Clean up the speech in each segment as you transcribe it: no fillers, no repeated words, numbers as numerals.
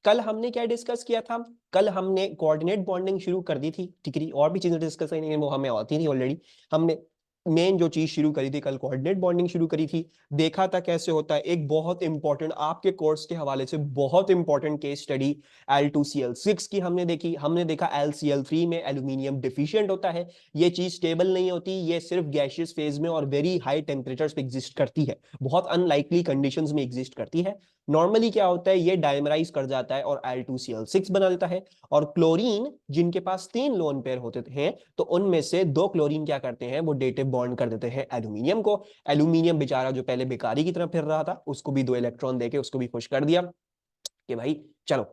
कल हमने क्या डिस्कस किया था? कल हमने कोऑर्डिनेट बॉन्डिंग शुरू कर दी थी, ठीक है, और भी चीजें डिस्कस करनी है वो हमें आती थी ऑलरेडी। हमने मेन जो चीज शुरू करी थी कल, कोऑर्डिनेट बॉन्डिंग शुरू करी थी। देखा था कैसे होता है, एक बहुत इंपॉर्टेंट आपके कोर्स के हवाले से बहुत इंपॉर्टेंट केस स्टडी Al2Cl6 की हमने देखी। हमने देखा Al3 में एल्यूमिनियम डिफिशिएंट होता है। ये चीज स्टेबल नहीं होती, ये सिर्फ गैसियस फेज में और वेरी हाई टेम्परेचर्स पे एग्जिस्ट करती है, बहुत अनलाइकली कंडीशंस में एग्जिस्ट करती है। नॉर्मली क्या होता है, ये डायमराइज कर जाता है और Al2Cl6 बना देता है। और क्लोरीन जिनके पास 3 लोन पेयर होते हैं, तो उनमें से 2 क्लोरीन क्या करते हैं, वो डेटिव बॉन्ड कर देते हैं एल्यूमिनियम को। एल्यूमिनियम बेचारा जो पहले बेकारी की तरफ फिर रहा था, उसको भी 2 इलेक्ट्रॉन देके उसको भी खुश कर दिया कि भाई चलो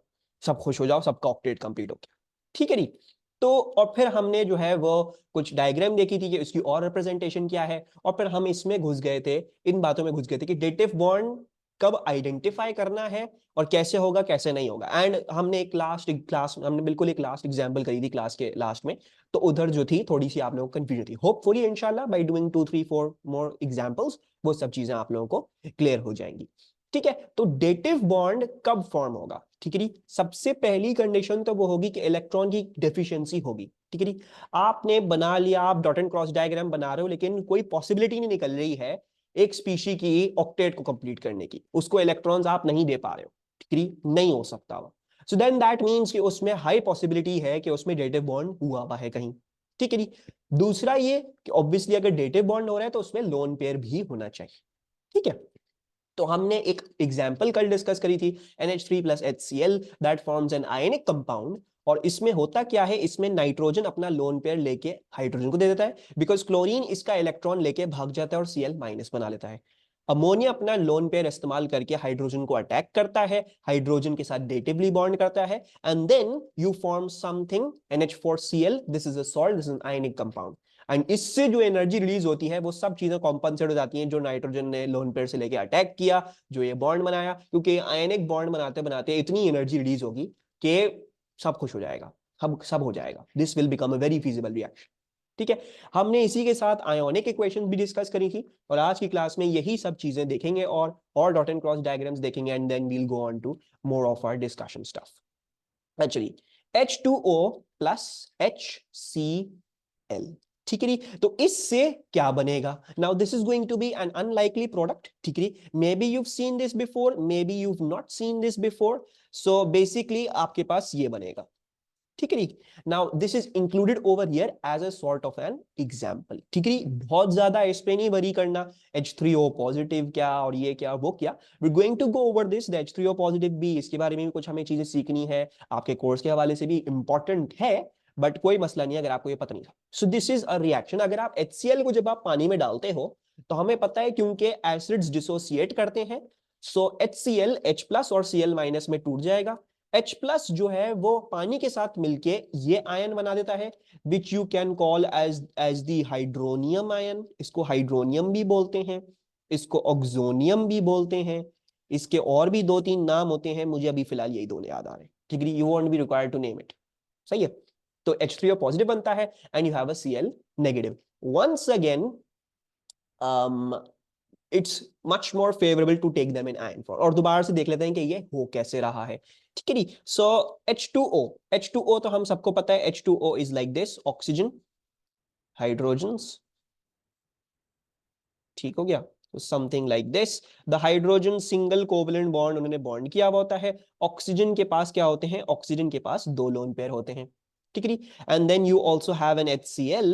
सब खुश हो जाओ, सबका ऑक्टेट कंप्लीट हो गया, ठीक है नहीं। तो और फिर हमने जो है वो कुछ डायग्राम देखी थी कि इसकी और रिप्रेजेंटेशन क्या है, और फिर हम इसमें घुस गए थे, इन बातों में घुस गए थे कि डेटिव बॉन्ड कब आइडेंटिफाई करना है और कैसे होगा कैसे नहीं होगा। एंड हमने एक लास्ट क्लास, हमने बिल्कुल एक लास्ट एग्जांपल करी थी क्लास के लास्ट में, तो उधर जो थी थोड़ी सी आप लोगों को कंफ्यूजन थी। होपफुली इंशाल्लाह बाय डूइंग 2 3 4 मोर एग्जांपल्स वो सब चीजें आप लोगों को क्लियर हो जाएंगी, ठीक है। तो डेटिव बॉन्ड कब फॉर्म होगा, ठीक है जी। सबसे पहली कंडीशन तो वो होगी कि इलेक्ट्रॉन की डेफिशिएंसी होगी, ठीक है जी। आपने बना लिया, आप डॉट एंड क्रॉस डायग्राम बना रहे हो, लेकिन कोई पॉसिबिलिटी नहीं निकल रही है एक स्पीशी की ऑक्टेट को कंप्लीट करने की, उसको इलेक्ट्रॉन्स आप नहीं दे पा रहे हो, ठीक है, नहीं हो सकता वो। सो देन दैट मींस कि उसमें हाई पॉसिबिलिटी है कि उसमें डेटिव बॉन्ड हुआ हुआ है कहीं, ठीक है जी। दूसरा ये कि ऑब्वियसली अगर डेटिव बॉन्ड हो रहा है तो उसमें लोन पेयर भी होना चाहिए, ठीक है। तो हमने एक एग्जाम्पल कल डिस्कस करी थी, NH3 plus HCl that forms an ionic compound. और इसमें होता क्या है, इसमें नाइट्रोजन अपना लोन पेयर लेके हाइड्रोजन को दे देता है, बिकॉज क्लोरीन इसका इलेक्ट्रॉन लेके भाग जाता है और Cl माइनस बना लेता है। अमोनिया अपना लोन पेयर इस्तेमाल करके हाइड्रोजन को अटैक करता है, हाइड्रोजन के साथ डेटिवली बॉन्ड करता है, and then you form something NH4Cl, this is a salt, this is an ionic compound. And इससे जो एनर्जी रिलीज होती है वो सब चीजें कॉम्पनसेट हो जाती हैं जो नाइट्रोजन ने लोन पेयर से लेके अटैक किया, जो ये बॉन्ड बनाया, क्योंकि आयनिक बॉन्ड बनाते बनाते इतनी एनर्जी रिलीज होगी कि सब खुश हो जाएगा, सब हो जाएगा, this will become a very feasible reaction, ठीक है। हमने इसी के साथ आयोनिक इक्वेशन भी डिस्कस करी थी, और आज की क्लास में यही सब चीजें देखेंगे और डॉट एंड क्रॉस डायग्राम्स देखेंगे, and then we'll go on to more of our discussion stuff. Actually H2O plus HCl, ठीक है जी। तो इससे क्या बनेगा? Now this is going to be an unlikely product, ठीक है। May be you've seen this before, maybe you've not seen this before, so basically आपके पास ये बनेगा, ठीक है जी। Now this is included over here as a sort of an example, ठीक है। बहुत ज्यादा इस पे नहीं वरी करना, H3O पॉजिटिव क्या और ये क्या वो क्या, we going to go over this H3O positive भी, इसके बारे में भी कुछ हमें चीजें सीखनी है, आपके कोर्स के हवाले से भी इंपॉर्टेंट है, बट कोई मसला नहीं अगर आपको ये पता नहीं था। सो दिस इज अ रिएक्शन, अगर आप HCl को जब आप पानी में डालते हो तो हमें पता है क्योंकि एसिड्स डिसोसिएट करते हैं, सो HCl H प्लस और Cl माइनस में टूट जाएगा। H प्लस जो है वो पानी के साथ मिलके ये आयन बना देता है, which you can call as the hydronium ion, इसको हाइड्रोनियम भी बोलते हैं, इसको ऑक्सोनियम भी बोलते हैं, इसके और भी 2 3 नाम होते हैं, मुझे अभी फिलहाल यही 2 याद आ रहे हैं, ठीक है। You won't be required to name it, सही है। तो H3O पॉजिटिव बनता है and you have a Cl negative. Once again it's much more favourable to take them in ion form, और दोबारा से देख लेते हैं कि ये हो कैसे रहा है, ठीक है जी। सो H2O तो हम सबको पता है, H2O is like this, oxygen hydrogens, ठीक हो गया। तो something like this, the hydrogen single covalent bond उन्होंने बॉन्ड किया हुआ होता है। ऑक्सीजन के पास क्या होते हैं, ऑक्सीजन के पास 2 लोन पेयर होते हैं, ठीक है जी। And then you also have an HCl,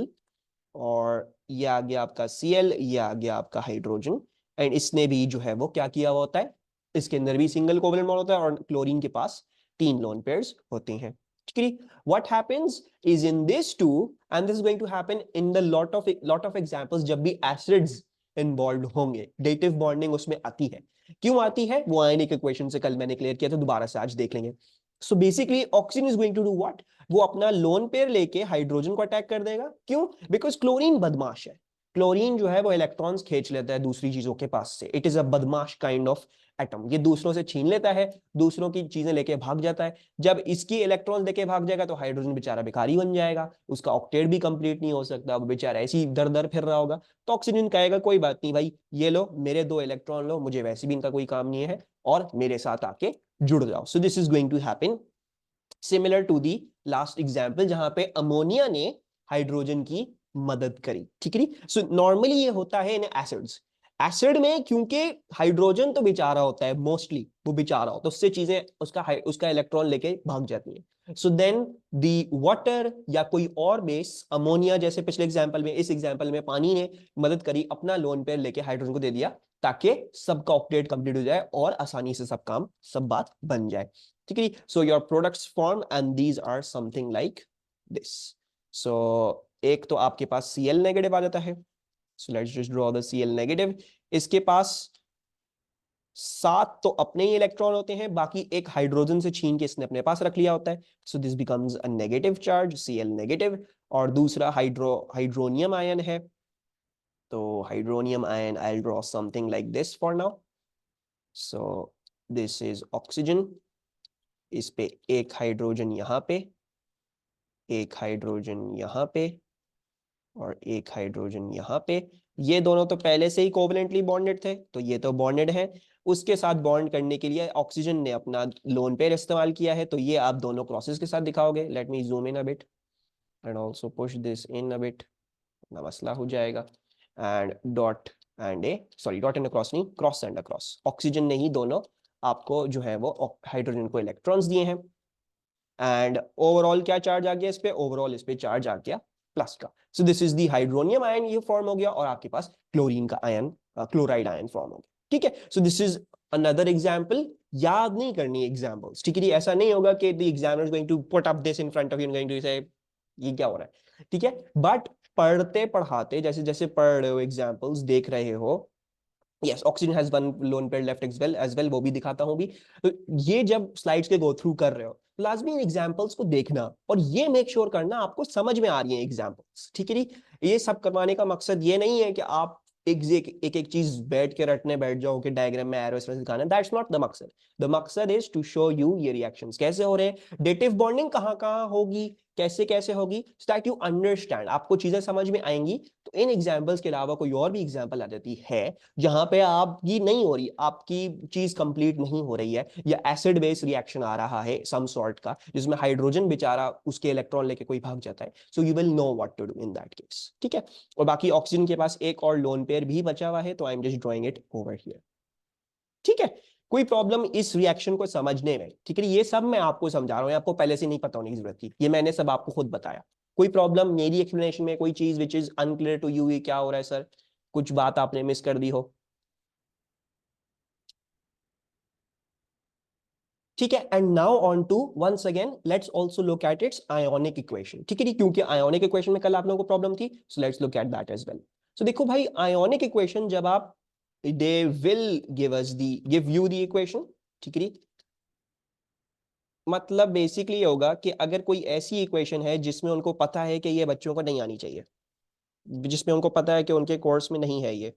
और ये आ गया आपका Cl, ये आ गया आपका हाइड्रोजन, एंड इसने भी जो है वो क्या किया हुआ होता है, इसके अंदर भी सिंगल कोवलेंट बॉन्ड होता है, और क्लोरीन के पास 3 लोन पेयर्स होते हैं, ठीक है। What happens is in this two, and this is going to happen in the lot of examples, जब भी एसिड्स इन्वॉल्व होंगे डेटिव बॉन्डिंग उसमें आती है। क्यों आती है वो आयनिक इक्वेशन से कल मैंने क्लियर किया, तो दोबारा से आज देख लेंगे। So basically oxygen is going to do what, वो अपना लोन पेयर लेके हाइड्रोजन को अटैक कर देगा, क्यों? बिकॉज क्लोरीन बदमाश है, क्लोरीन जो है वो इलेक्ट्रॉन्स खींच लेता है दूसरी चीजों के पास से, इट इज अ बदमाश काइंड ऑफ एटम, ये दूसरों से छीन लेता है, दूसरों की चीजें लेके भाग जाता है। जब इसकी इलेक्ट्रॉन लेके भाग जाएगा तो हाइड्रोजन बेचारा बेकारी बन जाएगा, उसका ऑक्टेट भी कंप्लीट नहीं हो सकता, वो बेचारा ऐसी दर दर फिर रहा होगा। तो ऑक्सीजन कहेगा कोई बात नहीं भाई, ये लो मेरे 2 इलेक्ट्रॉन लो, मुझे वैसे भी इनका कोई काम नहीं है, और मेरे साथ आके जुड़ जाओ। So this is going to happen similar to the last example जहां पे अमोनिया ने हाइड्रोजन की मदद करी, ठीक है। सो नॉर्मली ये होता है इन एसिड्स। एसिड में क्योंकि हाइड्रोजन तो बेचारा होता है, मोस्टली वो बेचारा होता है, उससे चीजें उसका इलेक्ट्रॉन लेके भाग जाती हैं। सो देन दी वाटर या कोई और बेस, अमोनिया जैसे पिछले एग्जाम्पल में, इस एग्जाम्पल में पानी ने मदद करी, अपना लोन पेयर लेके हाइड्रोजन को दे दिया ताकि सबका ऑक्टेट कंप्लीट हो जाए और आसानी से सब काम सब बात बन जाए, ठीक है। So your products form and these are something like this. So एक तो आपके पास Cl नेगेटिव आ जाता है। So let's just draw the Cl negative. इसके पास 7 तो अपने ही इलेक्ट्रॉन होते हैं, बाकी एक हाइड्रोजन से छीन के इसने अपने पास रख लिया होता है। So this becomes a negative charge Cl negative. और दूसरा हाइड्रोनियम आयन है, तो hydronium ion I will draw something like this for now. So this is oxygen, इस पे एक हाइड्रोजन यहाँ पे, एक हाइड्रोजन यहाँ पे और एक हाइड्रोजन यहाँ पे। ये दोनों तो पहले से ही कोवलेंटली बॉन्डेड थे, तो ये तो बॉन्डेड है। उसके साथ बॉन्ड करने के लिए ऑक्सीजन ने अपना लोन पेयर इस्तेमाल किया है, तो ये आप दोनों क्रॉसेस के साथ दिखाओगे। Let me zoom in a bit and also push this in a bit, ना मसला हो जाएगा। And dot and a, sorry dot and a cross नहीं, cross and a cross. Oxygen ने ही दोनों आपको जो है वो हाइड्रोजन को इलेक्ट्रॉन्स दिए हैं। एंड ओवरऑल क्या चार्ज आ गया इस पे, ओवरऑल इस पे चार्ज आ गया प्लस का। सो this is the hydronium ion, ये फॉर्म हो गया, और आपके पास क्लोरीन का आयन, क्लोराइड आयन फॉर्म हो गया, ठीक है। So this is another example. याद नहीं करनी एग्जाम्पल्स, ठीक है। ऐसा नहीं होगा कि the examiner is going to put up this in front of you, going to say ये क्या हो रहा है, ठीक है। बट पढ़ते पढ़ाते जैसे जैसे पढ़ रहे हो, एग्जाम्पल्स देख रहे हो, yes oxygen has one lone pair left as well, वो भी दिखाता हूं भी। तो ये जब स्लाइड्स के गो थ्रू कर रहे हो, लाजमी इन एग्जांपल्स को देखना और ये मेक श्योर करना आपको समझ में आ रही है एग्जांपल्स, ठीक है जी। ये सब करवाने का मकसद ये नहीं है कि आप एक चीज बैठ के रटने बैठ जाओ कि डायग्राम में एरो इस तरह से दिखाना, दैट्स नॉट द मकसद। द मकसद इज टू शो यू ये रिएक्शंस कैसे हो रहे हैं, डेटिव बॉन्डिंग कहाँ कहाँ होगी, कैसे कैसे होगी, सो दैट यू अंडरस्टैंड, आपको चीजें समझ में आएंगी। तो इन एग्जांपल्स के अलावा कोई और भी एग्जांपल आ जाती है जहां पे आपकी नहीं हो रही, आपकी चीज कंप्लीट नहीं हो रही है, या एसिड बेस रिएक्शन आ रहा है सम सॉर्ट का, जिसमें हाइड्रोजन बेचारा उसके इलेक्ट्रॉन लेके कोई भाग जाता है, so you will know what to do in that case, ठीक है। और बाकी ऑक्सीजन के पास एक और लोन पेयर भी बचा हुआ है, तो I am just drawing it over here, ठीक है। कोई प्रॉब्लम इस रिएक्शन को समझने में, ठीक है। ये सब मैं आपको समझा रहा हूँ, आपको पहले से नहीं पता होने की जरूरत थी, ये मैंने सब आपको खुद बताया। कोई प्रॉब्लम मेरी एक्सप्लेनेशन में, कोई चीज which is unclear to you, ये क्या हो रहा है सर, कुछ बात आपने मिस कर दी हो, ठीक है। And now on to once again let's also look at its ionic equation, ठीक है। क्योंकि आयोनिक इक्वेशन में कल आप लोगों को प्रॉब्लम थी, so let's look at that as well. So देखो भाई, आयोनिक इक्वेशन जब आप, they will give you the equation, ठीक है। मतलब बेसिकली होगा कि अगर कोई ऐसी इक्वेशन है जिसमें उनको पता है कि ये बच्चों को नहीं आनी चाहिए, जिसमें उनको पता है कि उनके कोर्स में नहीं है ये,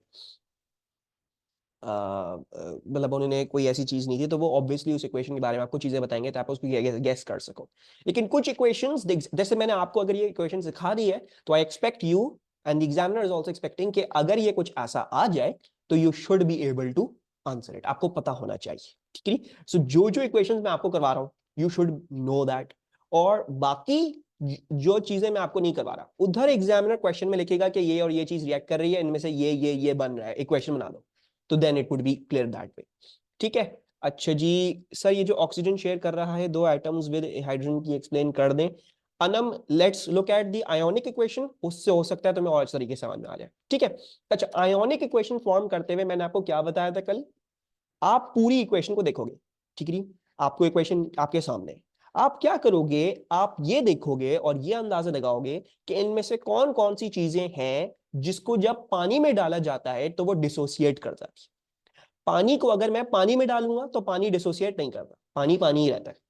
मतलब उन्होंने कोई ऐसी चीज नहीं थी, तो वो ऑब्वियसली उस इक्वेशन के बारे में आपको चीजें बताएंगे तो आप उसको गेस कर सको। लेकिन कुछ इक्वेशंस, जैसे मैंने आपको अगर ये इक्वेशन सिखा दी है, तो I expect you and the examiner is also expecting कि अगर ये कुछ ऐसा आ जाए तो you should be able to answer it, आपको पता होना चाहिए, ठीक है। सो जो जो इक्वेशंस मैं आपको करवा रहा हूं, यू शुड नो दैट। और बाकी जो चीजें मैं आपको नहीं करवा रहा, उधर एग्जामिनर क्वेश्चन में लिखेगा कि ये और ये चीज रिएक्ट कर रही है, इनमें से ये बन रहा है, इक्वेशन बना दो, तो then it would be clear that way, ठीक है। अच्छा जी सर, ये जो ऑक्सीजन शेयर कर रहा है दो एटम्स विद हाइड्रोजन की, एक्सप्लेन कर दें। Anam let's look at the ionic equation, उससे हो सकता है तुम्हें और तरीके से समझ में आ जाए, ठीक है। अच्छा, आयोनिक इक्वेशन फॉर्म करते हुए मैंने आपको क्या बताया था कल, आप पूरी इक्वेशन को देखोगे, ठीक है। आपको इक्वेशन आपके सामने, आप क्या करोगे, आप ये देखोगे और ये अंदाजा लगाओगे कि इनमें से कौन कौन सी चीजें हैं जिसको जब पानी में डाला जाता है तो वो डिसोसिएट कर जाती है। पानी को अगर मैं पानी में डालूंगा तो पानी डिसोसिएट नहीं करता, पानी पानी ही रहता है।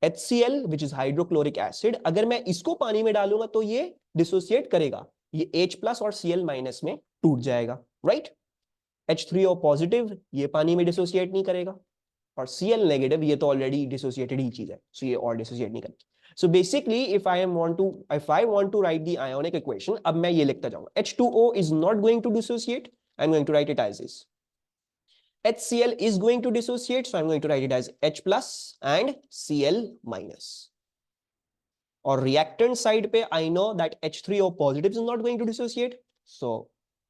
HCl which is hydrochloric acid, अगर मैं इसको पानी में डालूंगा तो ये डिसोसिएट करेगा, ये H+ और Cl- में टूट जाएगा, राइट। H3O पॉजिटिव ये पानी में डिसोसिएट नहीं करेगा, और Cl नेगेटिव ये तो ऑलरेडी डिसोसिएटेड ही चीज है, सो ये और डिसोसिएट नहीं करेगी। So basically if I want to write the ionic equation, अब मैं ये लिखता जाऊंगा, H2O is not going to dissociate, I am going to write it as is HCl is going to dissociate, so I'm going to write it as H plus and Cl minus. और reactant side पे I know that H3O positive is not going to dissociate, so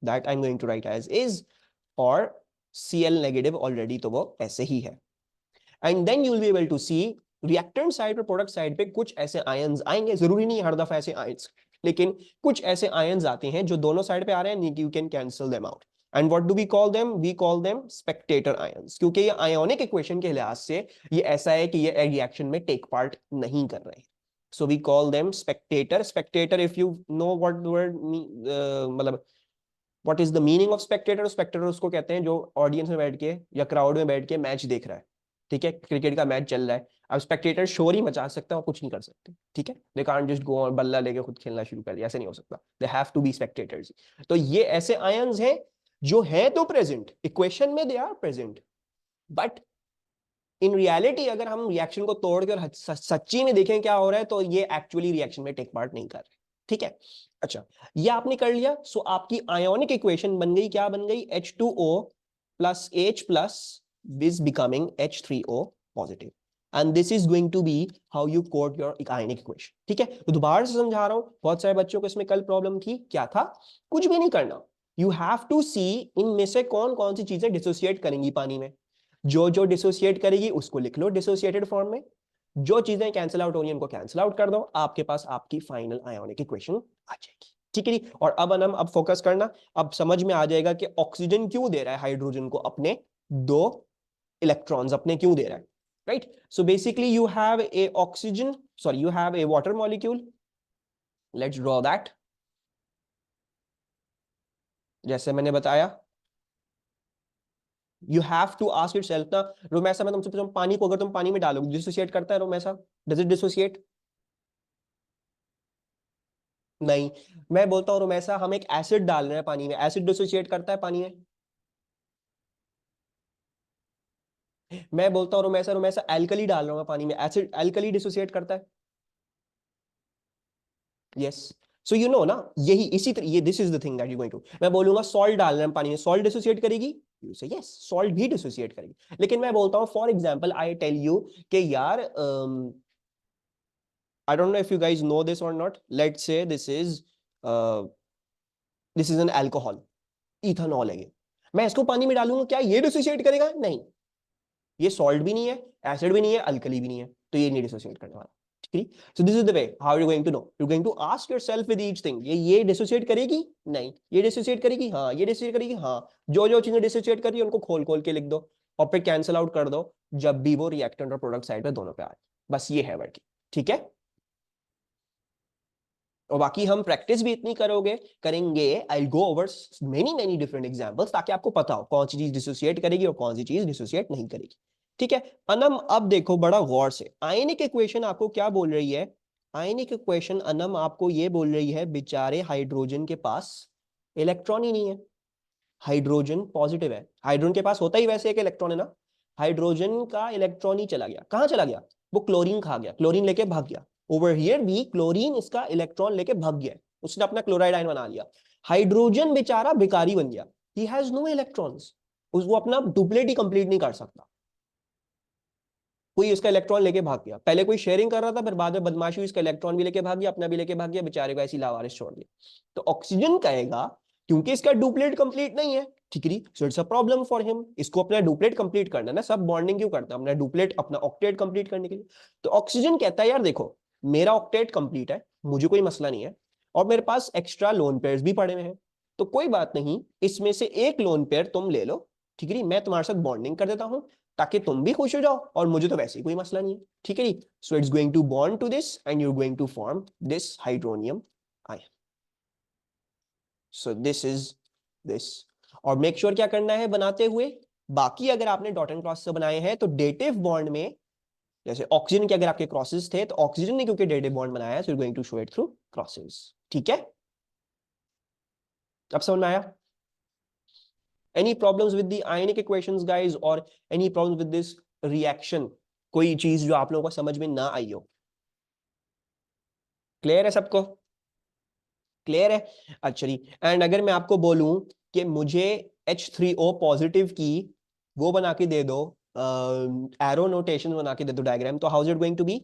that I'm going to write as is, और Cl negative already तो वो ऐसे ही है. And then you will be able to see reactant side पे product side पे कुछ ऐसे ions आएंगे, जरूरी नहीं हर दफा ऐसे ions, लेकिन कुछ ऐसे ions आते हैं जो दोनों साइड पे आ रहे हैं, you can cancel them out. And what do we call them? We call them spectator ions, क्योंकि ये ionic equation के लिहाज से ये ऐसा है कि ये रिएक्शन में टेक पार्ट नहीं कर रहे हैं. So we call them spectator. Spectator, if you know what the word मतलब what is the meaning of spectator? Spectator उसको कहते हैं जो ऑडियंस में बैठ के या क्राउड में बैठ के मैच देख रहा है. ठीक है, क्रिकेट का मैच चल रहा है, अब स्पेक्टेटर शोर ही मचा सकता है और कुछ नहीं कर सकते. ठीक है, दे कांट जस्ट गो और बल्ला लेके खुद खेलना शुरू कर दिया, ऐसे नहीं हो सकता. They have to be spectators. तो ये ऐसे आयंस हैं जो है तो प्रेजेंट इक्वेशन में, they are present, but in reality अगर हम रिएक्शन को तोड़ के और सच्ची में देखें क्या हो रहा है, तो ये एक्चुअली रिएक्शन में टेक पार्ट नहीं कर रहे. ठीक है, अच्छा ये आपने कर लिया. सो आपकी आयोनिक इक्वेशन बन गई, क्या बन गई? H2O plus H plus is becoming H3O positive, and this is going to be how you quote your ionic equation. ठीक है, तो दोबारा से समझा रहा हूं, बहुत सारे बच्चों को इसमें कल प्रॉब्लम थी. क्या था? कुछ भी नहीं करना, यू हैव टू सी इनमें से कौन कौन सी चीजें डिसोसिएट करेंगी पानी में. जो जो डिसोसिएट करेगी उसको लिख लो डिसोसिएटेड फॉर्म में, जो चीजें कैंसिल आउट हो रही हैं उनको कैंसिल आउट कर दो, आपके पास आपकी फाइनल आयोनिक इक्वेशन आ जाएगी. ठीक है, और अब फोकस करना, अब समझ में आ जाएगा कि ऑक्सीजन क्यों दे रहा है हाइड्रोजन को अपने 2 इलेक्ट्रॉन्स अपने क्यों दे रहा है. Right, so basically you have a oxygen, sorry you have a water molecule. Let's draw that. जैसे मैंने बताया, you have to ask yourself ना, रोमैसा मैं तुमसे पूछूं, पानी को अगर तुम पानी में डालोगे डिसोसिएट करता है रोमैसा? Does it dissociate? नहीं. मैं बोलता हूं रोमैसा हम एक एसिड डाल रहे हैं पानी में, एसिड डिसोसिएट करता है पानी में? मैं बोलता हूं रोमैसा रोमैसा एल्कली डाल रहा हूं पानी में, एसिड एल्कली डिसोसिएट करता है? यस. सो यू नो ना, यही इसी तरह ये this is the thing that you going to. मैं बोलूंगा सॉल्ट डाल रहे हैं पानी में, सॉल्ट डिसोसिएट करेगी? यू से यस, सॉल्ट भी डिसोसिएट करेगी. लेकिन मैं बोलता हूं for example I tell you कि यार I don't know if you guys know this or not. Let's say this is an alcohol, ethanol है ये. मैं इसको पानी में डालूंगा, क्या ये डिसोसिएट करेगा? नहीं. ये सॉल्ट भी नहीं है, एसिड भी नहीं है, अल्कली भी नहीं है, तो ये नहीं डिसोसिएट करने वाला. ठीक है, so this is the way how you going to know. You going to ask yourself with each thing, ये डिसोसिएट करेगी? नहीं. ये डिसोसिएट करेगी? हाँ. ये डिसोसिएट करेगी? हाँ. जो जो चीजें डिसोसिएट कर रही है उनको खोल खोल के लिख दो और फिर कैंसिल आउट कर दो जब भी वो रिएक्टेंट और प्रोडक्ट साइड पे दोनों पे आए. बस ये है वर्किंग. ठीक है, और बाकी हम प्रैक्टिस भी इतनी करेंगे. I will go over many different examples ताकि आपको पता हो कौन सी चीज डिसोसिएट करेगी और कौन सी चीज डिसोसिएट नहीं करेगी. ठीक है, अनम अब देखो बड़ा गौर से, आयनिक इक्वेशन आपको क्या बोल रही है? आयनिक इक्वेशन अनम आपको ये बोल रही है बेचारे हाइड्रोजन के पास इलेक्ट्रॉन ही नहीं है. हाइड्रोजन पॉजिटिव है, हाइड्रोजन के पास होता ही वैसे एक इलेक्ट्रॉन है ना. हाइड्रोजन का इलेक्ट्रॉन ही चला गया. कहां चला गया? वो क्लोरीन खा गया, क्लोरीन लेके भाग गया. ओवर हियर भी क्लोरीन इसका इलेक्ट्रॉन लेके भाग गया, उसने अपना क्लोराइड आयन बना लिया. हाइड्रोजन बेचारा भिखारी बन गया, ही हैज नो इलेक्ट्रॉन्स, वो अपना डुप्लेट ही कंप्लीट नहीं कर सकता. कोई इसका इलेक्ट्रॉन लेके भाग गया, पहले कोई शेयरिंग कर रहा था, फिर बाद में बदमाशी हुई, इसका इलेक्ट्रॉन भी लेके भाग गया, अपना भी लेके भाग गया, बेचारे को ऐसी लावारिस छोड़ दिया. तो ऑक्सीजन कहेगा क्योंकि इसका डुप्लेट कंप्लीट नहीं है, ठीक है, so it's a problem for him. इसको अपना डुप्लेट कंप्लीट करना ना, सब बॉन्डिंग क्यों करता है अपना डुप्लेट अपना ऑक्टेट कंप्लीट करने के लिए. तो ऑक्सीजन कहता है यार देखो मेरा ऑक्टेट कंप्लीट है, मुझे कोई मसला नहीं है, और मेरे पास एक्स्ट्रा लोन पेयर्स भी पड़े हुए हैं, तो कोई बात नहीं, इसमें से एक लोन पेयर तुम ले लो. ठीक है, मैं तुम्हारे साथ बॉन्डिंग कर देता हूं ताकि तुम भी खुश हो जाओ और मुझे तो वैसे ही कोई मसला नहीं है. ठीक है, so it's going to bond to this and you are going to form this hydronium ion. So this is this. और मेक श्योर क्या करना है बनाते हुए, बाकी अगर आपने डॉट एंड क्रॉस से बनाए हैं तो डेटिव बॉन्ड में, जैसे ऑक्सीजन के अगर आपके क्रॉसेस थे तो ऑक्सीजन ने क्योंकि डेटिव बॉन्ड बनाया है, so you are going to show it through crosses. ठीक है, अब समझ में आया? Any problems with the ionic equations guys, or any problems with this reaction? कोई चीज जो आप लोगों को समझ में ना आई हो? क्लियर है सबको? क्लियर है? अच्छा जी. एंड अगर मैं आपको बोलूं कि मुझे H3O पॉजिटिव की वो बना के दे दो, एरो नोटेशन बना के दे दो डायग्राम, तो how is it going to be?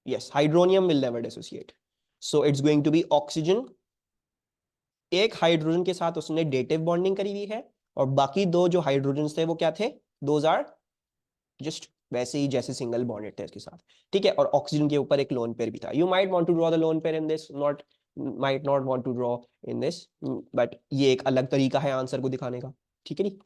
Yes, hydronium will never dissociate, so it's going to be oxygen. एक हाइड्रोजन के साथ उसने डेटिव बॉन्डिंग करी हुई है, और बाकी दो जो हाइड्रोजन थे वो क्या थे? दोज आर जस्ट वैसे ही जैसे सिंगल बॉन्डेड थे इसके साथ, ठीक है। और ऑक्सीजन के ऊपर एक लोन पेयर भी था। You might want to draw the lone pair in this, not might not want to draw in this, but ये एक अलग तरीका है आंसर को दिखाने का, ठीक है नी।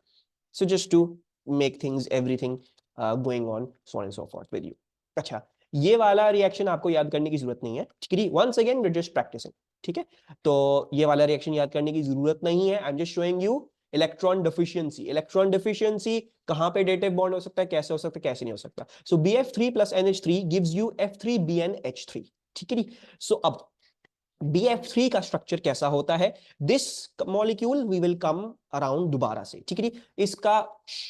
So just to make things everything going on so and so forth with you. अच्छा, ये वाला रिएक्शन आपको याद करने की जरूरत नहीं है, ठीक है। Once again we just practicing, ठीक है। तो ये वाला रिएक्शन याद करने की जरूरत नहीं है। I am just showing you electron deficiency. Electron deficiency कहां पे डेटिव बॉन्ड हो सकता है, कैसे हो सकता है, कैसे नहीं हो सकता। सो BF3 plus NH3 gives you F3BnH3, ठीक है। सो अब BF3 का स्ट्रक्चर कैसा होता है, this molecule we will come around दोबारा से, ठीक है। इसका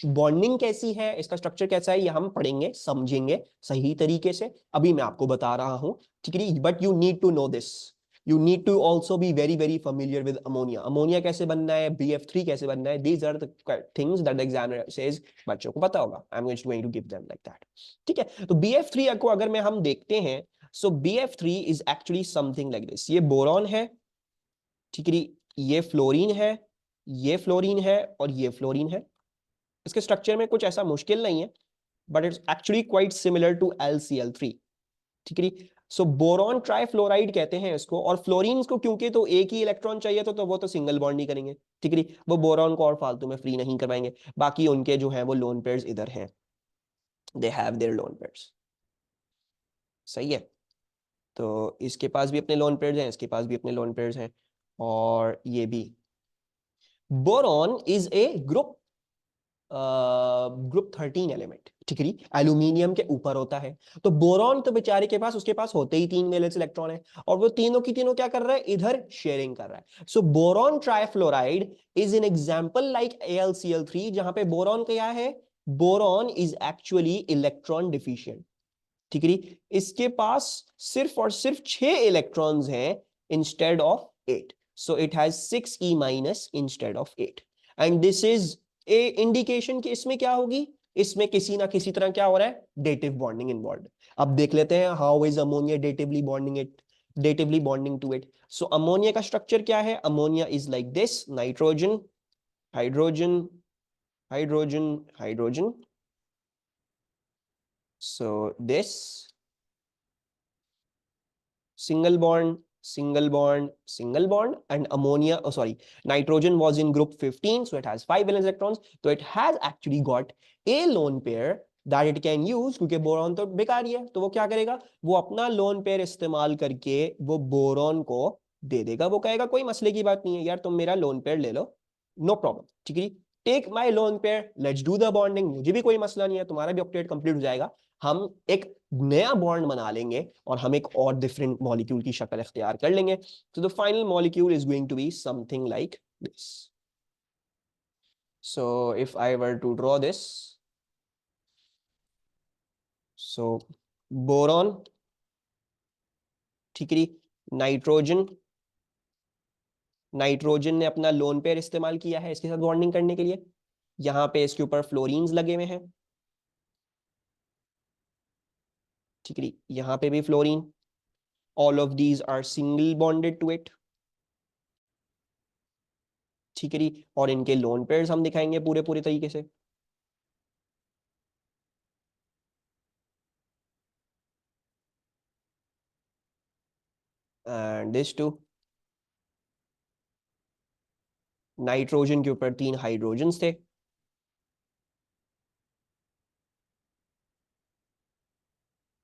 बॉन्डिंग कैसी है, इसका स्ट्रक्चर कैसा है, ये हम पढ़ेंगे, समझेंगे सही तरीके से। अभी मैं आपको बता रहा हूं, ठीक है। But you need to know this, you need to also be very very familiar with ammonia. Ammonia कैसे बनना है, BF3 कैसे बनना है, these are the things that the examiner says बच्चों को पता होगा। I am going to give them like that, ठीक है। तो BF3 को अगर मैं हम देखते हैं, सो BF3 is actually something like this. ये बोरॉन है, ठीक है, ये फ्लोरीन है, ये फ्लोरीन है, और ये फ्लोरीन है। इसके स्ट्रक्चर में कुछ ऐसा मुश्किल नहीं है, but it's actually quite similar to LCl3, ठीक है। सो बोरॉन ट्राइफ्लोराइड कहते हैं इसको। और फ्लोरीन को क्योंकि तो एक ही इलेक्ट्रॉन चाहिए तो वो तो सिंगल बॉन्ड नहीं करेंगे, ठीक है। वो बोरॉन को और फालतू में फ्री नहीं करवाएंगे। बाकी उनके जो है वो लोन पेयर्स इधर हैं, they have their lone pairs, सही है। तो इसके पास भी अपने लोन पेयर्स हैं, इसके पास भी अपने लोन पेयर्स हैं, और ये भी। Boron is a group 13 element, ठीक है। एल्यूमिनियम के ऊपर होता है। तो बोरॉन तो बेचारे के पास, उसके पास होते ही 3 वैलेंस इलेक्ट्रॉन है, और वो तीनों की तीनों क्या कर रहा है, इधर शेयरिंग कर रहा है। So boron trifluoride is an example like AlCl3, जहां पे बोरॉन क्या है, boron is actually electron deficient, ठीक है। इसके पास सिर्फ और सिर्फ 6 इलेक्ट्रॉन्स हैं instead of 8, so it has 6e minus instead of 8, and this is a indication कि इसमें क्या होगी, इसमें किसी ना किसी तरह क्या हो रहा है, डेटिव बॉन्डिंग इन्वॉल्व। अब देख लेते हैं how is ammonia datively bonding to it. So ammonia का स्ट्रक्चर क्या है, ammonia is like this, nitrogen, hydrogen, hydrogen, hydrogen. So this single bond, single bond, single bond, and ammonia, oh sorry, nitrogen was in group 15, so it has 5 valence electrons. So it has actually got a lone pair that it can use, क्योंकि boron तो बेकार ही है, तो वो क्या करेगा, वो अपना लोन पेयर इस्तेमाल करके वो बोरॉन को दे देगा। वो कहेगा कोई मसले की बात नहीं है यार, तुम मेरा लोन पेयर ले लो, नो प्रॉब्लम, ठीक है। Take my lone pair, let's do the bonding, मुझे भी कोई मसला नहीं है, तुम्हारा भी ऑक्टेट कंप्लीट हो जाएगा। हम एक नया बॉन्ड बना लेंगे, और हम एक और डिफरेंट मॉलिक्यूल की शक्ल इख्तियार कर लेंगे। तो the final molecule is going to be something like this. So if I were to draw this, so boron, ठीक है, नाइट्रोजन, नाइट्रोजन ने अपना लोन पेयर इस्तेमाल किया है इसके साथ बॉन्डिंग करने के लिए। यहां पे इसके ऊपर फ्लोरीन्स लगे हुए हैं, ठीक है, यहां पे भी fluorine. All of these are single bonded to it, ठीक है। और इनके लोन पेयर्स हम दिखाएंगे पूरे पूरे तरीके से। एंड दिस टू, नाइट्रोजन के ऊपर 3 हाइड्रोजन्स थे,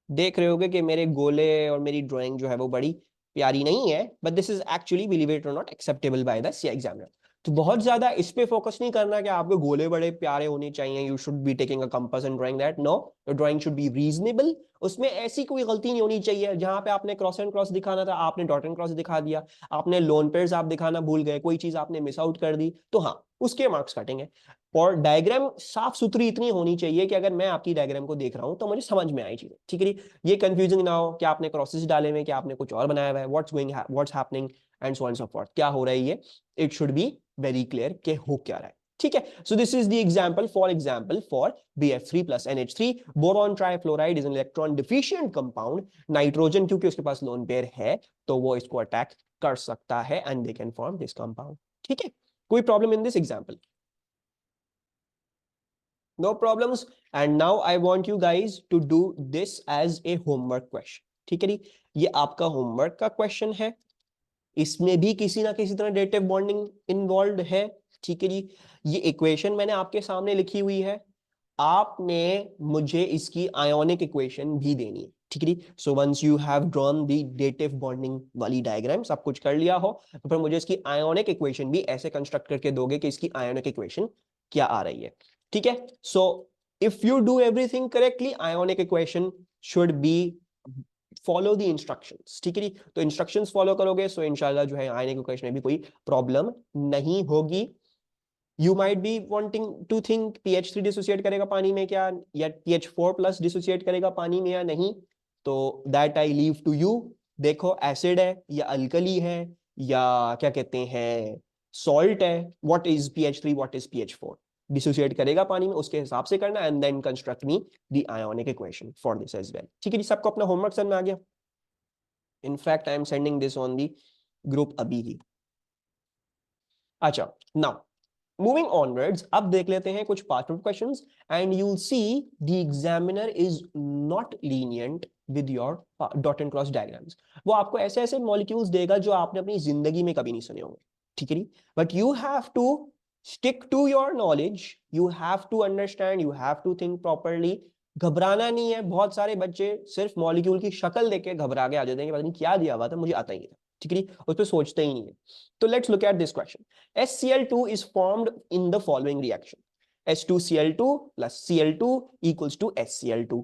देख रहे होगे कि मेरे गोले और मेरी ड्राइंग जो है वो बड़ी प्यारी नहीं है, but this is actually believe it और not acceptable by the CA examiner. तो बहुत ज्यादा इस पे फोकस नहीं करना कि आपके गोले बड़े प्यारे होने चाहिए, you should be taking a compass and drawing that, no, your drawing should be reasonable. उसमें ऐसी कोई गलती नहीं होनी चाहिए, जहां पे आपने क्रॉस एंड क्रॉस दिखाना था आपने डॉट एंड क्रॉस दिखा दिया, आपने लोन पेयर्स आप दिखाना भूल गए, कोई चीज आपने मिस आउट कर दी, तो हाँ उसके मार्क्स कटेंगे। और डायग्राम साफ सुथरी इतनी होनी चाहिए कि अगर मैं आपकी डायग्राम को देख रहा हूं तो मुझे समझ में आई चीजें, ठीक है। ये कंफ्यूजिंग ना हो कि आपने क्रॉसेस डाले हुए, कि आपने कुछ और बनाया हुआ है, what's happening and so on so forth, क्या हो रहा है ये, it should be very clear कि हो क्या रहा है, ठीक है, so this is the example for BF3 plus NH3. Boron trifluoride is an electron deficient compound. Nitrogen क्योंकि उसके पास लोन पेयर है तो वो इसको अटैक कर सकता है and they can form this compound. ठीक है, कोई problem in this example? No problems. And now I want you guys to do this as a homework question. ठीक है जी, ये आपका होमवर्क का क्वेश्चन है. इसमें भी किसी ना किसी तरह डेटिव बॉन्डिंग इन्वॉल्व है. ठीक है जी, ये इक्वेशन मैंने आपके सामने लिखी हुई है. आपने मुझे इसकी आयोनिक इक्वेशन भी देनी है. ठीक है जी, so once you have drawn the dative bonding वाली डायग्राम, सब कुछ कर लिया हो तो फिर मुझे इसकी आयोनिक इक्वेशन भी ऐसे कंस्ट्रक्ट करके दोगे कि इसकी आयोनिक इक्वेशन क्या आ रही है. ठीक है, so if you do everything correctly ionic equation should be follow the instructions. ठीक है जी, तो इंस्ट्रक्शंस फॉलो करोगे सो इंशाल्लाह जो है आयोनिक इक्वेशन में भी कोई प्रॉब्लम नहीं होगी. You might be wanting to think PH3 dissociate करेगा पानी में क्या, या PH4 प्लस डिसोसिएट करेगा पानी में या नहीं, तो that I leave to you. देखो एसिड है या अल्कली है या क्या कहते हैं सॉल्ट है, what is PH3 what is PH4, dissociate करेगा पानी में उसके हिसाब से करना and then construct me the ionic equation for this as well. ठीक है जी, सबको अपना होमवर्क समझ में आ गया? In fact I am sending this on the group अभी ही. अच्छा, नाउ मूविंग ऑनवर्ड्स, अब देख लेते हैं कुछ part of questions and you will see the examiner is not lenient with your dot and cross diagrams. वो आपको ऐसे ऐसे मॉलिक्यूल्स देगा जो आपने अपनी जिंदगी में कभी नहीं सुने होंगे. ठीक है, but you have to stick to your knowledge, you have to understand, you have to think properly. घबराना नहीं है. बहुत सारे बच्चे सिर्फ मॉलिक्यूल की शक्ल देख के घबरा के आ जाते हैं कि पता नहीं क्या दिया हुआ था, मुझे आता ही नहीं था. ठीक है, उस पर सोचते ही नहीं है. तो let's look at this question. HCl2 is formed in the following reaction. H2Cl2 plus Cl2 equals to HCl2.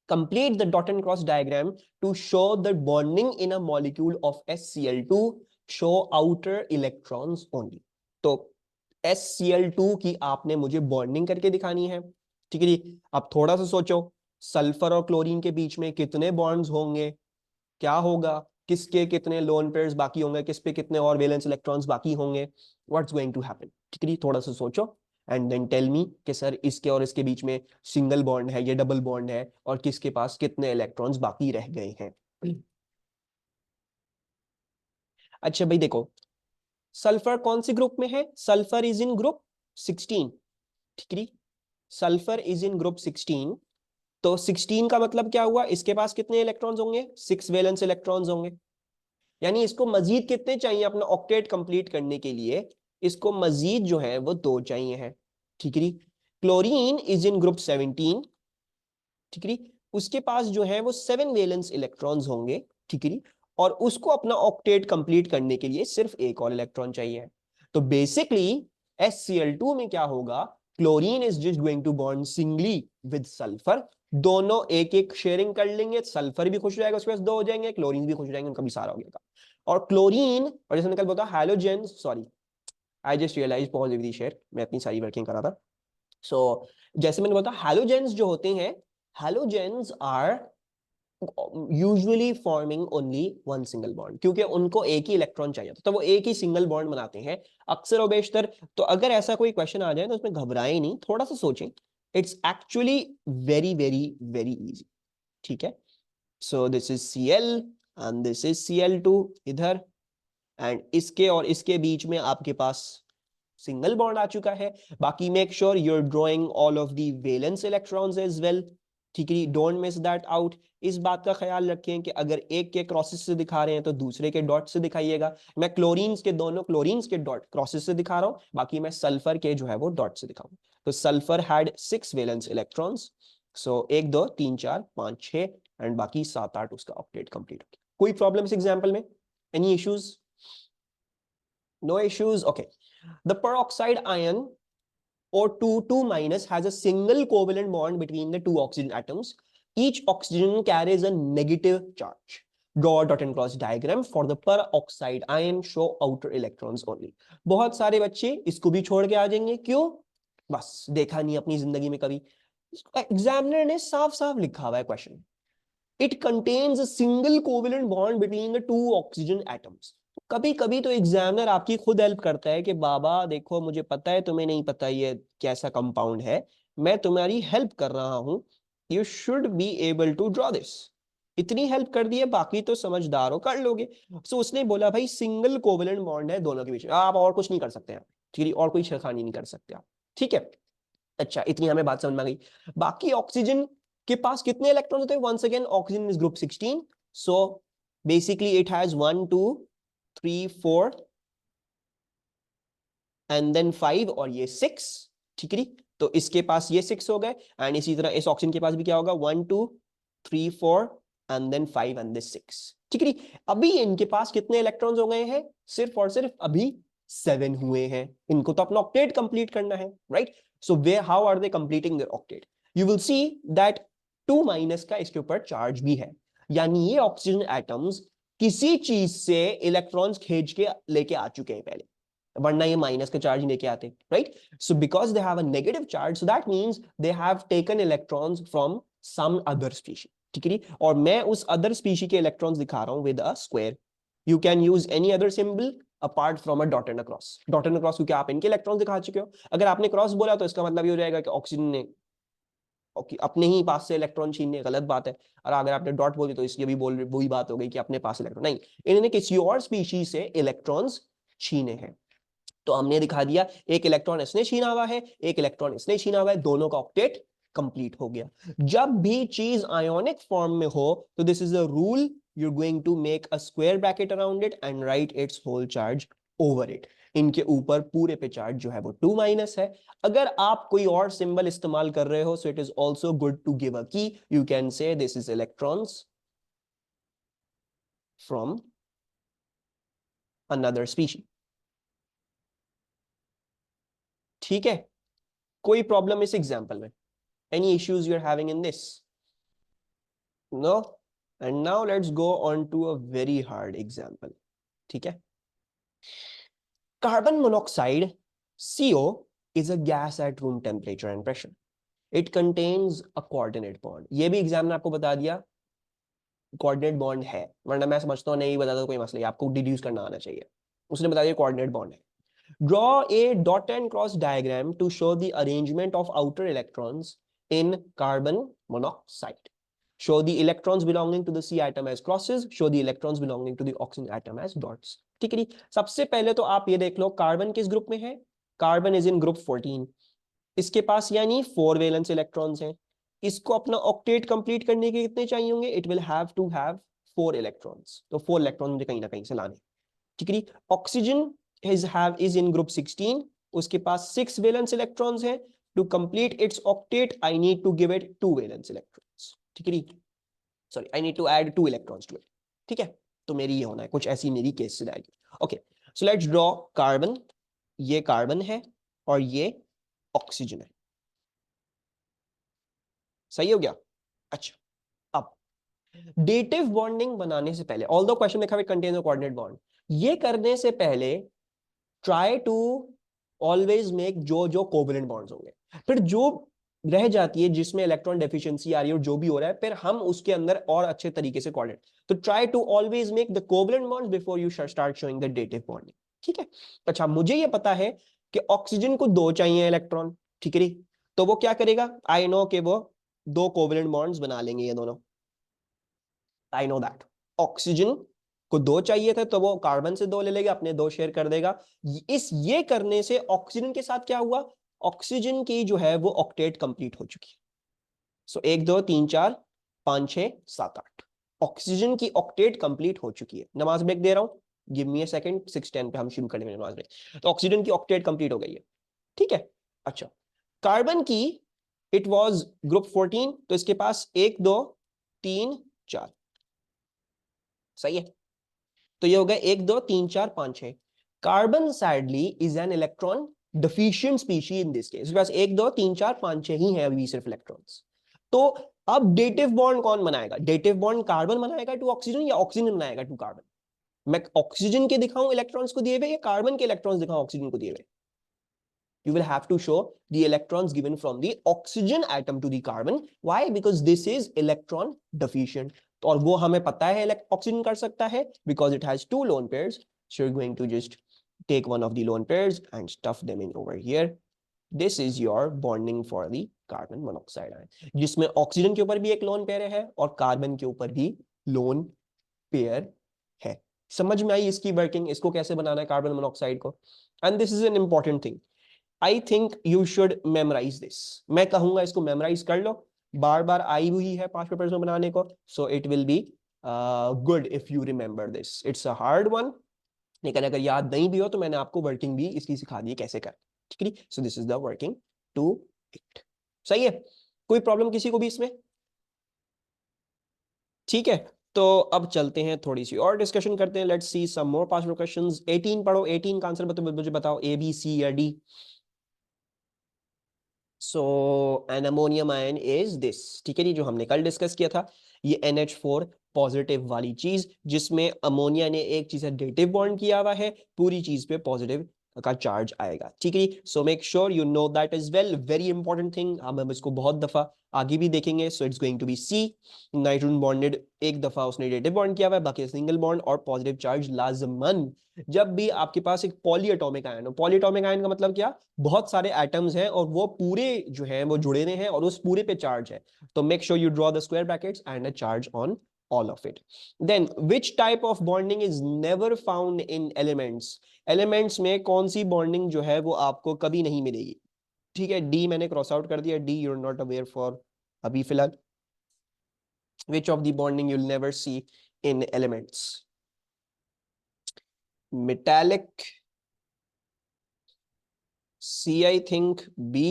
Complete the dot and cross diagram to show the bonding in a molecule of HCl2. Show outer electrons only. तो HCl2 की आपने मुझे bonding करके दिखानी है. ठीक है जी, अब थोड़ा सा सोचो, सल्फर और क्लोरीन के बीच में कितने बॉन्ड्स होंगे, क्या होगा, किसके कितने लोन पेयर्स बाकी होंगे, किस पे कितने और वैलेंस इलेक्ट्रॉन्स बाकी होंगे, व्हाट्स गोइंग टू हैपन. ठीक है, थोड़ा सा सोचो एंड देन टेल मी कि सर इसके और इसके बीच में सिंगल बॉन्ड है या डबल बॉन्ड है और किसके पास कितने इलेक्ट्रॉन्स बाकी रह गए हैं. अच्छा भाई देखो, सल्फर कौन सी ग्रुप में है? Sulphur is in group 16. ठीक है, सल्फर इज इन ग्रुप 16. तो 16 का मतलब क्या हुआ, इसके पास कितने इलेक्ट्रॉन्स होंगे? 6 वैलेंस इलेक्ट्रॉन्स होंगे. यानी इसको मजीद कितने चाहिए अपना ऑक्टेट कंप्लीट करने के लिए? इसको मजीद जो है वो 2 चाहिए है. ठीक है, क्लोरीन इज इन ग्रुप 17. ठीक है, उसके पास जो है वो 7 वैलेंस इलेक्ट्रॉन्स होंगे. ठीक है, और उसको अपना ऑक्टेट कंप्लीट करने के लिए सिर्फ एक और इलेक्ट्रॉन चाहिए. तो बेसिकली HCl2 में क्या होगा, chlorine is just going to bond singly with sulphur. दोनों एक एक शेयरिंग कर लेंगे, सल्फर भी खुश हो जाएगा, उसके पास 2 हो जाएंगे, क्लोरीन भी खुश हो जाएंगे, उनका भी सारा हो जाएगा. और क्लोरीन और जैसे निकल बोलता halogen, sorry I just realise positive share, मैं अपनी सारी वर्किंग कर रहा था. सो जैसे मैंने बोला हैलोजेंस जो होते हैं, halogens are usually forming only one single bond, क्योंकि उनको एक ही इलेक्ट्रॉन चाहिए तो वो एक ही सिंगल बॉन्ड बनाते हैं अक्सर और बेशतर. तो अगर ऐसा कोई क्वेश्चन आ जाए तो उसमें घबराएं नहीं, थोड़ा सा सोचें. It's actually very very very easy. ठीक है, so this is Cl and this is Cl2 इधर, एंड इसके और इसके बीच में आपके पास सिंगल बॉन्ड आ चुका है. बाकी make sure you are drawing all of the valence electrons as well. ठीक है, डोंट मिस दैट आउट. इस बात का ख्याल रखें कि अगर एक के क्रॉसेस से दिखा रहे हैं तो दूसरे के डॉट से दिखाइएगा. मैं क्लोरीन्स के दोनों क्लोरीन्स के डॉट क्रॉसेस से दिखा रहा हूं, बाकी मैं सल्फर के जो है वो डॉट से दिखाऊंगा. तो sulphur had 6 valence electrons. So 1 2 3 4 5 6 and बाकी 7 8 उसका ऑक्टेट कंप्लीट हो गया. कोई प्रॉब्लम इस एग्जांपल में? Any issues? No issues. Okay, the peroxide ion O2 2 minus has a single covalent bond between the 2 oxygen atoms. Each oxygen carries a negative charge. Draw a dot and cross diagram for the peroxide ion. Show outer electrons only. बहुत सारे बच्चे इसको भी छोड़ के आ जाएंगे. क्यों? बस देखा नहीं अपनी जिंदगी में कभी. एग्जामिनर ने साफ साफ लिखा हुआ है question, it contains a single covalent bond between the 2 oxygen atoms. कभी कभी तो एग्जामिनर आपकी खुद हेल्प करता है कि बाबा देखो मुझे पता है तुम्हें नहीं पता ये कैसा कंपाउंड है, मैं तुम्हारी हेल्प कर रहा हूं, you should be able to draw this. इतनी हेल्प कर दी है, बाकी तो समझदार हो कर लोगे। सो उसने बोला भाई सिंगल कोवेलेंट बॉन्ड है दोनों के बीच में, आप और कुछ नहीं कर सकते हैं, ठीक है, और कोई छेड़खानी नहीं कर सकते आप, ठीक है। अच्छा, इतनी हमें बात समझ में आ गई। बाकी ऑक्सीजन के पास कितने इलेक्ट्रॉन होते हैं? Once again oxygen is group 16, so basically it has 1 2 3 4 and then 5 और ये 6, ठीक है। तो इसके पास ये 6 हो गए, एंड इसी तरह इस ऑक्सीजन के पास भी क्या होगा? 1 2 3 4 एंड देन 5 एंड दिस 6, ठीक है। अभी इनके पास कितने इलेक्ट्रॉन्स हो गए हैं? सिर्फ और सिर्फ अभी 7 हुए हैं। इनको तो अपना ऑक्टेट कंप्लीट करना है, right? So way how are they completing their octet? You will see that 2 minus का इसके ऊपर चार्ज भी है, यानी ये ऑक्सीजन एटम्स किसी चीज से इलेक्ट्रॉन्स खींच के लेके आ चुके हैं पहले, वरना ये माइनस का चार्ज लेके आते, right? So because they have a negative charge, so that means they have taken electrons from some other species, ठीक है। और मैं उस अदर स्पीशी के इलेक्ट्रॉन्स दिखा रहा हूं with a square. You can use any other symbol apart from a dot and a cross. Dot and a cross क्योंकि आप इनके इलेक्ट्रॉन्स दिखा चुके हो। अगर आपने क्रॉस बोला तो इसका मतलब ये हो जाएगा कि ऑक्सीजन ने अपने ही पास से इलेक्ट्रॉन छीनने, गलत बात है। और अगर आपने डॉट बोली तो इसलिए भी बोल वही बात हो गई कि अपने पास इलेक्ट्रॉन नहीं, इन्होंने किसी और स्पीशीज से इलेक्ट्रॉन्स छीने हैं। तो हमने दिखा दिया एक इलेक्ट्रॉन इसने छीना हुआ है, एक इलेक्ट्रॉन इसने छीना हुआ है, दोनों का ऑक्टेट कंप्लीट हो गया। जब भी चीज आयोनिक फॉर्म में हो तो this is a rule, you are going to make a square bracket around it and write its whole charge over it. इनके ऊपर पूरे पे चार्ज जो है वो 2 माइनस है। अगर आप कोई और सिंबल इस्तेमाल कर रहे हो so it is also good to give a key. You can say this is electrons from another species, ठीक है। कोई प्रॉब्लम इस एग्जाम्पल में? Any issues you're having in this? No? And now let's go on to a very hard example. ठीक है? Carbon monoxide, CO, is a gas at room temperature and pressure. It contains a coordinate bond. ये भी exam ने आपको बता दिया coordinate bond है, वरना मैं समझता हूँ नहीं बताता तो कोई मसला नहीं, आपको डिड्यूस करना आना चाहिए। उसने बता दिया कोऑर्डिनेट बॉन्ड है। Draw a dot and cross diagram to show the arrangement of outer electrons in carbon monoxide. Show the electrons belonging to the C atom as crosses. Show the electrons belonging to the oxygen atom as dots. ठीक है। सबसे पहले तो आप ये देख low carbon किस group में है? Carbon is in group 14। इसके पास यानी 4 वैलेंस इलेक्ट्रॉन्स हैं। इसको अपना ऑक्टेट कंप्लीट करने के कितने चाहिए होंगे? It will have to have 4 electrons. तो 4 इलेक्ट्रॉन मुझे कहीं ना कहीं से लाने, ठीक है। ऑक्सीजन is in group 16, उसके पास 6 वैलेंस इलेक्ट्रॉन्स हैं। To complete its octet I need to give it 2 valence electrons, ठीक है। Sorry, I need to add 2 electrons to it, ठीक है। तो मेरी ये होना है, कुछ ऐसी मेरी केस से आएगी। Okay, so let's draw carbon. ये कार्बन है और ये ऑक्सीजन है, सही हो गया। अच्छा, अब डेटिव बॉन्डिंग बनाने से पहले, ऑल्दो क्वेश्चन लिखा है कंटेन्स अ कोऑर्डिनेट बॉन्ड, ये करने से पहले ट्राई टू ऑलवेज मेक जो जो कोवेलेंट बॉन्ड्स होंगे। फिर जो रह जाती है जिसमें इलेक्ट्रॉन डेफिशिएंसी आ रही है और जो भी हो रहा है, फिर हम उसके अंदर और अच्छे तरीके से कोऑर्डिनेट। तो try to always make the covalent bonds before you start showing the dative bonding, ठीक है। अच्छा, मुझे ये पता है कि ऑक्सीजन को 2 चाहिए इलेक्ट्रॉन, ठीक है। तो वो क्या करेगा? आई नो कि वो 2 कोवेलेंट बॉन्ड्स बना लेंगे ये दोनों। आई नो दैट ऑक्सीजन को 2 चाहिए थे तो वो कार्बन से 2 ले लेगा, अपने 2 शेयर कर देगा। ये करने से ऑक्सीजन के साथ क्या हुआ? ऑक्सीजन की जो है वो ऑक्टेट कंप्लीट हो चुकी है। सो 1 2 3 4 5 6 7 8, ऑक्सीजन की ऑक्टेट कंप्लीट हो चुकी है। नमाज ब्रेक दे रहा हूं, गिव मी अ सेकंड, 6:10 पे हम शुरू करेंगे नमाज ब्रेक। तो ऑक्सीजन की ऑक्टेट कंप्लीट हो गई है, ठीक है। अच्छा, कार्बन की इट वाज ग्रुप 14, तो इसके पास 1 2 3 4, सही है। तो ये हो गया 1 2 3 4 5 6। Carbon sadly is an electron deficient species in this case. इसके पास 1 2 3 4 5 6 ही है अभी सिर्फ इलेक्ट्रॉन्स। तो अब डेटिव बॉन्ड कौन बनाएगा? डेटिव बॉन्ड कार्बन बनाएगा टू ऑक्सीजन या ऑक्सीजन बनाएगा टू कार्बन? मैं ऑक्सीजन के दिखाऊं इलेक्ट्रॉन्स को दिए हुए या कार्बन के इलेक्ट्रॉन्स दिखाऊं ऑक्सीजन को दिए हुए? You will have to show the electrons given from the oxygen atom to the carbon. Why? Because this is electron deficient. और वो हमें पता है ऑक्सीजन कर सकता है because it has 2 lone pairs. So you're going to just take one of the lone pairs and stuff them in over here. This is your bonding for the carbon monoxide ion, जिसमें oxygen के ऊपर भी एक lone pair है और carbon के ऊपर भी लोन पेयर है। समझ में आई इसकी वर्किंग, इसको कैसे बनाना है कार्बन मोनोऑक्साइड को। And this is an important thing, I think you should memorise this. मैं कहूंगा इसको मेमोराइज कर लो, बार बार आई हुई है 5 पेपर्स में बनाने को, so it will be good if you remember this. It's a hard one, लेकिन अगर याद नहीं भी हो तो मैंने आपको वर्किंग भी इसकी सिखा दी कैसे कर, ठीक है। So this is the working to it. सही है, कोई प्रॉब्लम किसी को भी इसमें? ठीक है, तो अब चलते हैं थोड़ी सी और डिस्कशन करते हैं। Let's see some more past questions. 18 पढ़ो, 18 का आंसर मुझे बताओ, ए बी सी या D. So an ammonium ion is this, ठीक है जी, जो हमने कल डिस्कस किया था, ये NH4 पॉजिटिव वाली चीज, जिसमें अमोनिया ने एक चीज से डेटिव बॉन्ड किया हुआ है, पूरी चीज पे पॉजिटिव का चार्ज आएगा, ठीक है। So make sure you know that is well, very important thing, हम इसको बहुत दफा आगे भी देखेंगे। So it's going to be see, nitrogen bonded, एक दफा उसने डेटिव बॉन्ड किया हुआ है, बाकी सिंगल बॉन्ड और पॉजिटिव चार्ज लाजमन। जब भी आपके पास एक पॉलीएटॉमिक आयन हो, पॉलीएटॉमिक आयन का मतलब क्या, बहुत सारे एटम्स हैं और वो पूरे जो है वो जुड़े हुए हैं और उस पूरे पे चार्ज है, तो make sure you draw the square brackets and a charge on all of it. Then which type of bonding is never found in elements? Elements में कौन सी bonding जो है वो आपको कभी नहीं मिलेगी, ठीक है। डी मैंने क्रॉस आउट कर दिया, do you are not aware for अभी फिलहाल। which of the bonding you'll never see in elements? metallic, C I think B।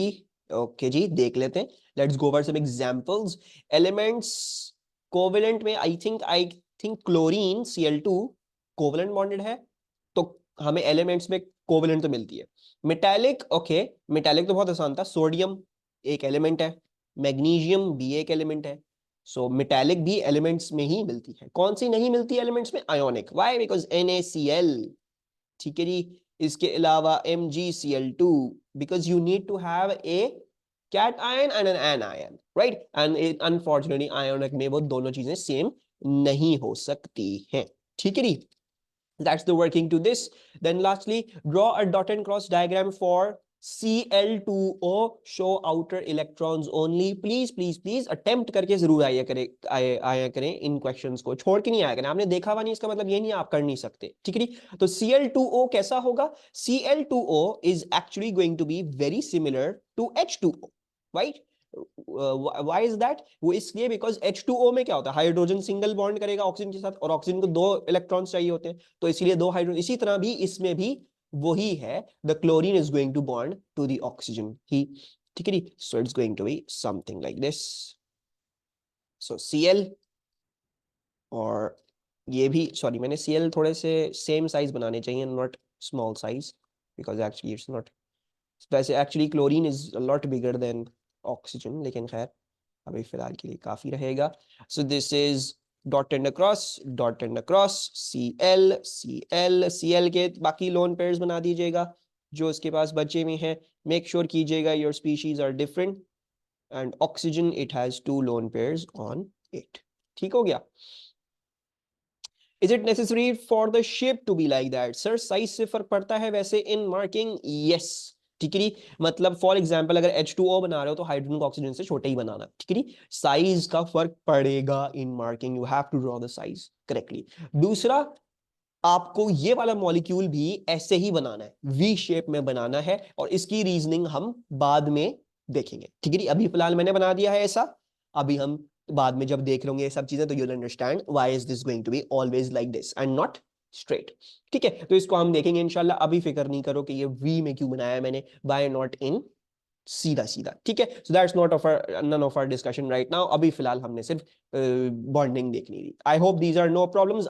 Okay जी, देख लेते हैं, let's go over some examples. Elements covalent में I think chlorine Cl2 covalent bonded है, तो हमें एलिमेंट्स में कोवेलेंट तो मिलती है। मेटालिक, ओके, मेटालिक तो बहुत आसान था, सोडियम एक एलिमेंट है, मैग्नीशियम भी एक एलिमेंट है, सो मेटालिक भी एलिमेंट्स में ही मिलती है। कौन सी नहीं मिलती एलिमेंट्स में? आयोनिक। व्हाई? बिकॉज NaCl, ठीक है जी। इसके अलावा MgCl2, because you need to have a cat ion and an anion, right? And unfortunately ionic में वो दोनों चीजें सेम नहीं हो सकती हैं, ठीक है जी। That's the working to this. Then lastly, draw a dot and cross diagram for Cl2O, show outer electrons only. Please please please attempt करके जरूर आया करें इन क्वेश्चंस को, छोड़ के नहीं आया करें। आपने देखा हुआ नहीं इसका मतलब ये नहीं आप कर नहीं सकते, ठीक है। तो Cl2O कैसा होगा? Cl2O is actually going to be very similar to H2O, right? Why is that? वो इसलिए बिकॉज H2O में क्या होता है, हाइड्रोजन सिंगल बॉन्ड करेगा ऑक्सीजन के साथ और ऑक्सीजन को 2 इलेक्ट्रॉन्स चाहिए होते हैं, तो इसलिए 2 हाइड्रोजन। इसी तरह भी इसमें भी वही है, the chlorine is going to bond to the oxygen ही, ठीक है। So it's going to be something like this. So Cl, और ये भी, सॉरी मैंने Cl थोड़े से सेम साइज बनाने चाहिए, not small size, because actually it's not, वैसे actually chlorine is a lot bigger than oxygen, लेकिन खैर अभी फिलहाल के लिए काफी रहेगा। So this is dot and a cross, dot and a cross, Cl Cl Cl के बाकी लोन पेयर्स बना दीजिएगा जो इसके पास बचे हुए हैं। मेक श्योर कीजिएगा your species are different and oxygen it has 2 lone pairs on it, ठीक हो गया। Is it necessary for the shape to be like that? Sir, size से फर्क पड़ता है वैसे in marking? Yes, ठीक है। मतलब फॉर एग्जाम्पल अगर H2O बना रहे हो तो हाइड्रोजन को ऑक्सीजन से छोटे ही बनाना, ठीक है। साइज का फर्क पड़ेगा in marking, you have to draw the size correctly. दूसरा, आपको ये वाला मॉलिक्यूल भी ऐसे ही बनाना है, वी शेप में बनाना है, और इसकी रीजनिंग हम बाद में देखेंगे, ठीक है। अभी फिलहाल मैंने बना दिया है ऐसा, अभी हम बाद में जब देख लेंगे ये सब चीजें तो you will understand why is this going to be always like this and not straight, ठीक है। तो इसको हम देखेंगे इंशाल्लाह, अभी फिक्र नहीं करो कि ये वी में क्यों बनाया मैंने, व्हाई नॉट इन सीधा सीधा, ठीक है। So that's not of none of our discussion right now, अभी फिलहाल हमने सिर्फ बॉन्डिंग देखनी थी। I hope these are no problems.